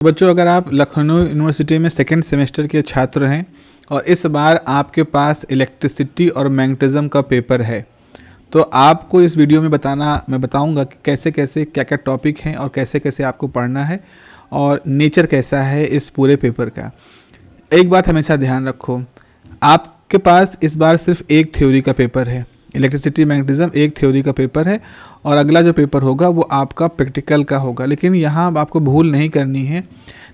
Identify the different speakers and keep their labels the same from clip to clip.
Speaker 1: बच्चों, अगर आप लखनऊ यूनिवर्सिटी में सेकेंड सेमेस्टर के छात्र हैं और इस बार आपके पास इलेक्ट्रिसिटी और मैग्नेटिज्म का पेपर है, तो आपको इस वीडियो में मैं बताऊंगा कि कैसे कैसे क्या क्या टॉपिक हैं और कैसे कैसे आपको पढ़ना है और नेचर कैसा है इस पूरे पेपर का। एक बात हमेशा ध्यान रखो, आपके पास इस बार सिर्फ एक थ्योरी का पेपर है। इलेक्ट्रिसिटी मैग्नेटिज्म एक थ्योरी का पेपर है और अगला जो पेपर होगा वो आपका प्रैक्टिकल का होगा। लेकिन यहाँ आपको भूल नहीं करनी है,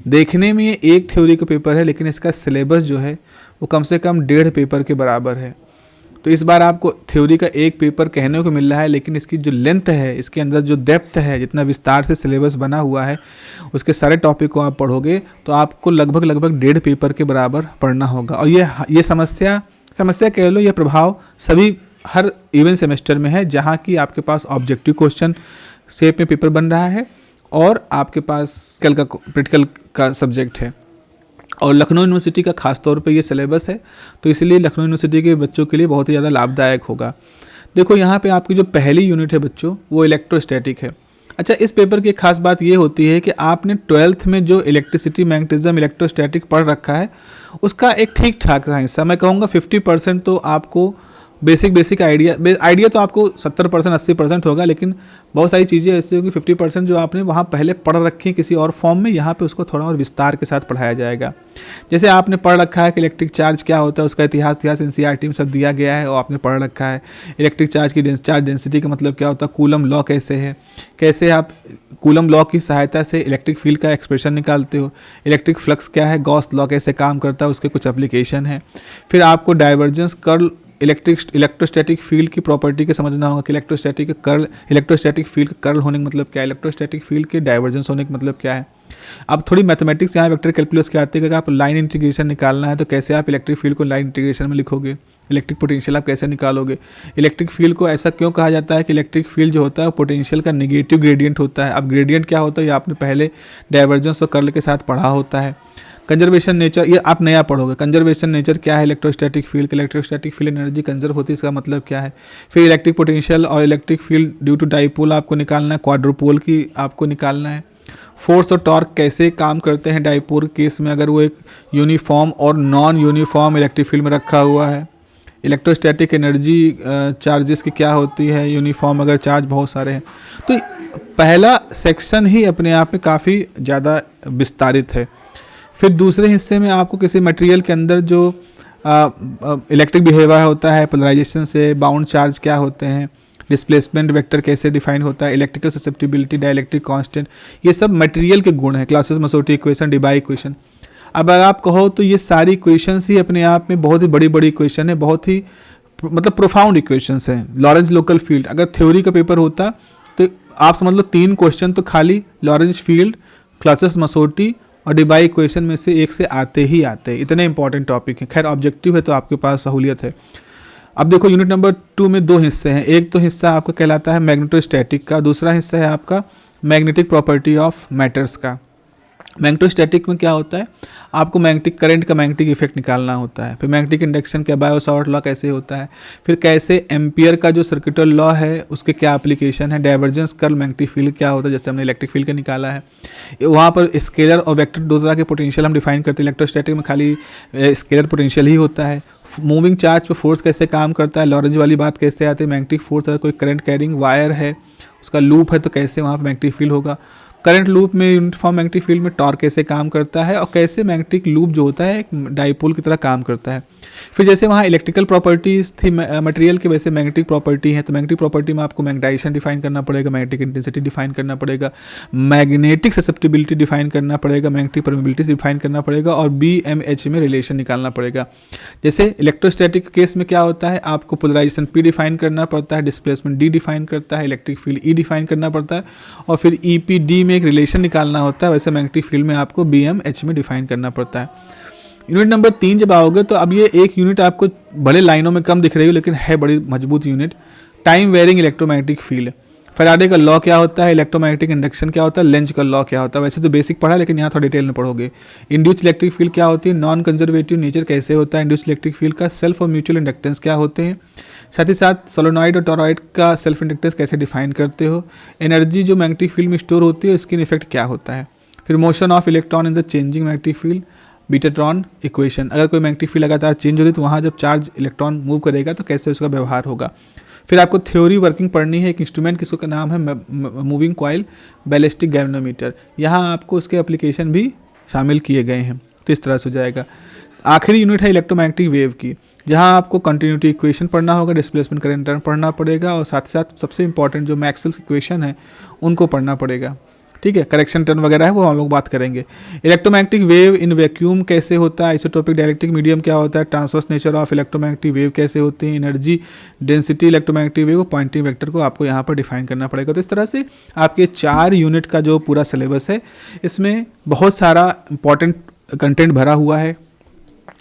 Speaker 1: देखने में ये एक थ्योरी का पेपर है लेकिन इसका सिलेबस जो है वो कम से कम 1.5 पेपर के बराबर है। तो इस बार आपको थ्योरी का एक पेपर कहने को मिल रहा है, लेकिन इसकी जो लेंथ है, इसके अंदर जो डेप्थ है, जितना विस्तार से सिलेबस बना हुआ है, उसके सारे टॉपिक को आप पढ़ोगे तो आपको लगभग 1.5 पेपर के बराबर पढ़ना होगा। और ये समस्या कह लो, ये प्रभाव सभी हर इवन सेमेस्टर में है, जहाँ की आपके पास ऑब्जेक्टिव क्वेश्चन शेप में पेपर बन रहा है और आपके पास प्रैक्टिकल का सब्जेक्ट है। और लखनऊ यूनिवर्सिटी का खास तौर पे ये सिलेबस है, तो इसलिए लखनऊ यूनिवर्सिटी के बच्चों के लिए बहुत ही ज़्यादा लाभदायक होगा। देखो यहाँ पे आपकी जो पहली यूनिट है बच्चों, वो इलेक्ट्रोस्टैटिक है। अच्छा, इस पेपर की खास बात ये होती है कि आपने 12th में जो इलेक्ट्रिसिटी मैग्नेटिज्म इलेक्ट्रोस्टैटिक पढ़ रखा है, उसका एक ठीक ठाक सा हिस्सा, मैं कहूँगा 50% तो आपको बेसिक आइडिया तो आपको 70% 80% होगा, लेकिन बहुत सारी चीज़ें ऐसी होंगी 50% जो आपने वहाँ पहले पढ़ रखी हैं किसी और फॉर्म में, यहाँ पे उसको थोड़ा और विस्तार के साथ पढ़ाया जाएगा। जैसे आपने पढ़ रखा है कि इलेक्ट्रिक चार्ज क्या होता है, उसका इतिहास एनसीईआरटी में सब दिया गया है और आपने पढ़ रखा है। इलेक्ट्रिक चार्ज की चार्ज डेंसिटी का मतलब क्या होता है, कूलम लॉ कैसे है, कैसे आप कूलम लॉ की सहायता से इलेक्ट्रिक फील्ड का एक्सप्रेशन निकालते हो, इलेक्ट्रिक फ्लक्स क्या है, गॉस लॉ कैसे काम करता है, उसके कुछ एप्लीकेशन है। फिर आपको डाइवर्जेंस कर्ल इलेक्ट्रोस्टैटिक फील्ड की प्रॉपर्टी के समझना होगा कि इलेक्ट्रोस्टैटिक फील्ड का कर्ल होने का मतलब क्या है, इलेक्ट्रोस्टैटिक फील्ड के डाइवर्जेंस होने का मतलब क्या है। अब थोड़ी मैथमेटिक्स यहाँ वेक्टर कैलकुलस के आते हैं कि आप लाइन इंटीग्रेशन निकालना है तो कैसे आप इलेक्ट्रिक फील्ड को लाइन इंटीग्रेशन में लिखोगे, इलेक्ट्रिक पोटेंशियल आप कैसे निकालोगे। इलेक्ट्रिक फील्ड को ऐसा क्यों कहा जाता है कि इलेक्ट्रिक फील्ड जो होता है पोटेंशियल का नेगेटिव ग्रेडियंट होता है। अब ग्रेडियंट क्या होता है, ये आपने पहले डाइवर्जेंस और कर्ल के साथ पढ़ा होता है। कंजर्वेशन नेचर, ये आप नया पढ़ोगे। कंजर्वेशन नेचर क्या है इलेक्ट्रोस्टैटिक फील्ड एनर्जी कंजर्व होती है, इसका मतलब क्या है। फिर इलेक्ट्रिक पोटेंशियल और electric field due to dipole आपको निकालना है, क्वाड्रोपोल की आपको निकालना है। फोर्स और टॉर्क कैसे काम करते हैं डाइपोल केस में, अगर वो एक यूनिफॉर्म और नॉन यूनिफॉर्म इलेक्ट्रिक फील्ड में रखा हुआ है। इलेक्ट्रोस्टैटिक एनर्जी चार्जेस की क्या होती है, यूनिफॉर्म अगर चार्ज बहुत सारे हैं। तो पहला सेक्शन ही अपने आप में काफ़ी ज़्यादा विस्तारित है। फिर दूसरे हिस्से में आपको किसी मटेरियल के अंदर जो इलेक्ट्रिक बिहेवियर होता है, पोलराइजेशन से बाउंड चार्ज क्या होते हैं, डिस्प्लेसमेंट वेक्टर कैसे डिफाइन होता है, इलेक्ट्रिकल ससेप्टिबिलिटी, डाइलेक्ट्रिक कांस्टेंट, ये सब मटेरियल के गुण हैं। क्लॉसियस-मसोटी इक्वेशन, डिबाई इक्वेशन। अब अगर आप कहो तो ये सारी इक्वेशंस ही अपने आप में बहुत ही बड़ी इक्वेशन है, बहुत ही मतलब प्रोफाउंड इक्वेशंस हैं। लॉरेंज लोकल फील्ड अगर थ्योरी का पेपर होता तो आप समझ लो 3 क्वेश्चन तो खाली लॉरेंज फील्ड, क्लॉसियस-मसोटी और डिबाई इक्वेशन में से एक से आते ही आते हैं। इतने इंपॉर्टेंट टॉपिक हैं। खैर ऑब्जेक्टिव है तो आपके पास सहूलियत है। अब देखो यूनिट नंबर 2 में 2 हिस्से हैं। एक तो हिस्सा आपका कहलाता है मैग्नेटोस्टैटिक का, दूसरा हिस्सा है आपका मैग्नेटिक प्रॉपर्टी ऑफ मैटर्स का। मैग्नेटोस्टैटिक में क्या होता है, आपको मैग्नेटिक करंट का मैग्नेटिक इफेक्ट निकालना होता है। फिर मैग्नेटिक इंडक्शन का बायो-सावर्ट लॉ कैसे होता है, फिर कैसे एम्पियर का जो सर्किटल लॉ है उसके क्या एप्लीकेशन है, डाइवर्जेंस कर्ल मैग्नेटिक फील्ड क्या होता है, जैसे हमने इलेक्ट्रिक फील्ड का निकाला है। वहाँ पर स्केलर और वेक्टर दो तरह के पोटेंशियल हम डिफाइन करते हैं। इलेक्ट्रोस्टैटिक में खाली स्केलर पोटेंशियल ही होता है। मूविंग चार्ज पर फोर्स कैसे काम करता है, लॉरेंज वाली बात कैसे आती है, मैग्नेटिक फोर्स अगर कोई करंट कैरिंग वायर है, उसका लूप है तो कैसे वहाँ पर मैग्नेटिक फील्ड होगा। करंट लूप में यूनिफॉर्म मैग्नेटिक फील्ड में टॉर्क कैसे काम करता है और कैसे मैग्नेटिक लूप जो होता है एक डाइपोल की तरह काम करता है। फिर जैसे वहाँ इलेक्ट्रिकल प्रॉपर्टीज़ थी मटेरियल के, वैसे मैग्नेटिक प्रॉपर्टी है। तो मैग्नेटिक प्रॉपर्टी में आपको मैग्नेटाइजेशन डिफाइन करना पड़ेगा, मैग्नेटिक इंटेंसिटी डिफाइन करना पड़ेगा, मैग्नेटिक ससेप्टिबिलिटी डिफाइन करना पड़ेगा, मैग्नेटिक परमिबिलिटी डिफाइन करना पड़ेगा और BMH में रिलेशन निकालना पड़ेगा। जैसे इलेक्ट्रोस्टैटिक केस में क्या होता है, आपको पोलराइजेशन P डिफाइन करना पड़ता है, डिस्प्लेसमेंट D डिफाइन करता है, इलेक्ट्रिक फील्ड E डिफाइन करना पड़ता है और फिर EPD में एक रिलेशन निकालना होता है। वैसे मैग्नेटिक फील्ड में आपको BMH में डिफाइन करना पड़ता है। यूनिट नंबर 3 जब आओगे तो अब ये एक यूनिट आपको बड़े लाइनों में कम दिख रही हो लेकिन है बड़ी मजबूत unit, time wearing electromagnetic field. Faraday का लॉ क्या होता है, इलेक्ट्रोमैग्नेटिक इंडक्शन क्या होता है, लेंज का लॉ क्या होता है। वैसे तो बेसिक पढ़ा लेकिन यहाँ थोड़ा डिटेल में पढ़ोगे। इंड्यूस्ड इलेक्ट्रिक फील्ड क्या होती है, नॉन कंजर्वेटिव नेचर कैसे होता है इंड्यूस्ड इलेक्ट्रिक फील्ड का, सेल्फ और म्यूचुअल इंडक्टेंस क्या होते हैं, साथ ही साथ सोलेनॉइड और टॉरॉइड का सेल्फ इंडक्टेंस कैसे डिफाइन करते हो, एनर्जी जो मैग्नेटिक फील्ड में स्टोर होती है इसकी इफेक्ट क्या होता है। फिर motion of electron in the changing magnetic field, betatron equation, अगर कोई मैग्नेटिक फील्ड लगातार चेंज हो रही है तो वहाँ जब चार्ज इलेक्ट्रॉन मूव करेगा तो कैसे उसका व्यवहार होगा। फिर आपको थ्योरी वर्किंग पढ़नी है, एक इंस्ट्रूमेंट किसको नाम है मूविंग कॉइल बैलिस्टिक गैल्वेनोमीटर, यहाँ आपको उसके एप्लीकेशन भी शामिल किए गए हैं, तो इस तरह से हो जाएगा। आखिरी यूनिट है इलेक्ट्रोमैग्नेटिक वेव की, जहाँ आपको कंटिन्यूटी इक्वेशन पढ़ना होगा, डिस्प्लेसमेंट करंट टर्म पढ़ना पड़ेगा और साथ ही साथ सबसे इंपॉर्टेंट जो मैक्सवेल्स इक्वेशन है उनको पढ़ना पड़ेगा, ठीक है। करेक्शन टर्म वगैरह है वो हम लोग बात करेंगे। इलेक्ट्रोमैग्नेटिक वेव इन वैक्यूम कैसे होता है, आइसोटोपिक डायलेक्ट्रिक मीडियम क्या होता है, transverse nature of electromagnetic wave कैसे होते हैं, energy density electromagnetic wave, Poynting vector को आपको यहाँ पर डिफाइन करना पड़ेगा। तो इस तरह से आपके 4 यूनिट का जो पूरा सिलेबस है इसमें बहुत सारा इंपॉर्टेंट कंटेंट भरा हुआ है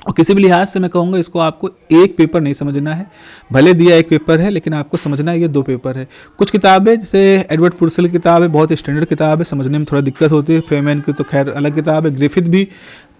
Speaker 1: और किसी भी लिहाज से मैं कहूँगा इसको आपको एक पेपर नहीं समझना है, भले दिया एक पेपर है लेकिन आपको समझना है ये 2 पेपर है। कुछ किताबें जैसे एडवर्ड पुर्सेल की किताब है, बहुत स्टैंडर्ड किताब है, समझने में थोड़ा दिक्कत होती है। फेमैन की तो खैर अलग किताब है, ग्रिफिथ भी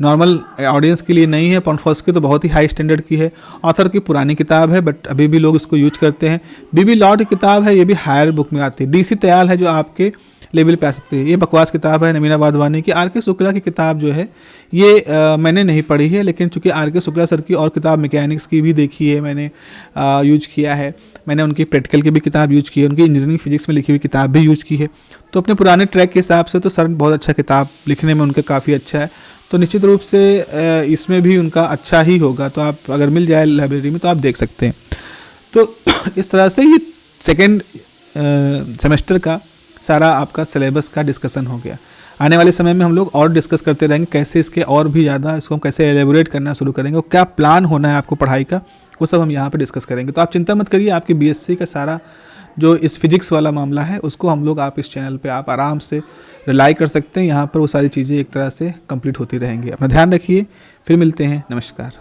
Speaker 1: नॉर्मल ऑडियंस के लिए नहीं है, पॉन्फोर्स की तो बहुत ही हाई स्टैंडर्ड की है, ऑथर की पुरानी किताब है बट अभी भी लोग इसको यूज करते हैं। बीबी लॉर्ड की किताब है, ये भी हायर बुक में आती है। डीसी तयाल है जो आपके लेवल पे आ सकते हैं, ये बकवास किताब है नमीना वाधवानी की। आर के शुक्ला की किताब जो है ये मैंने नहीं पढ़ी है, लेकिन चूंकि आर के शुक्ला सर की और किताब मैकेनिक्स की भी देखी है मैंने, यूज किया है, मैंने उनकी प्रैक्टिकल की भी किताब यूज की है, उनकी इंजीनियरिंग फिजिक्स में लिखी हुई किताब भी यूज की है। तो अपने पुराने ट्रैक के हिसाब से तो सर बहुत अच्छा किताब लिखने में उनका काफ़ी अच्छा है, तो निश्चित रूप से इसमें भी उनका अच्छा ही होगा। तो आप अगर मिल जाए लाइब्रेरी में तो आप देख सकते हैं। तो इस तरह से ये सेकेंड सेमेस्टर का सारा आपका सिलेबस का डिस्कशन हो गया। आने वाले समय में हम लोग और डिस्कस करते रहेंगे कैसे इसके और भी ज़्यादा इसको हम कैसे एलेबोरेट करना शुरू करेंगे और क्या प्लान होना है आपको पढ़ाई का, वो सब हम यहाँ पे डिस्कस करेंगे। तो आप चिंता मत करिए, आपकी बीएससी का सारा जो इस फिजिक्स वाला मामला है उसको हम लोग आप इस चैनल पे आप आराम से रिलाई कर सकते हैं, यहाँ पर वो सारी चीज़ें एक तरह से कंप्लीट होती रहेंगी। अपना ध्यान रखिए, फिर मिलते हैं, नमस्कार।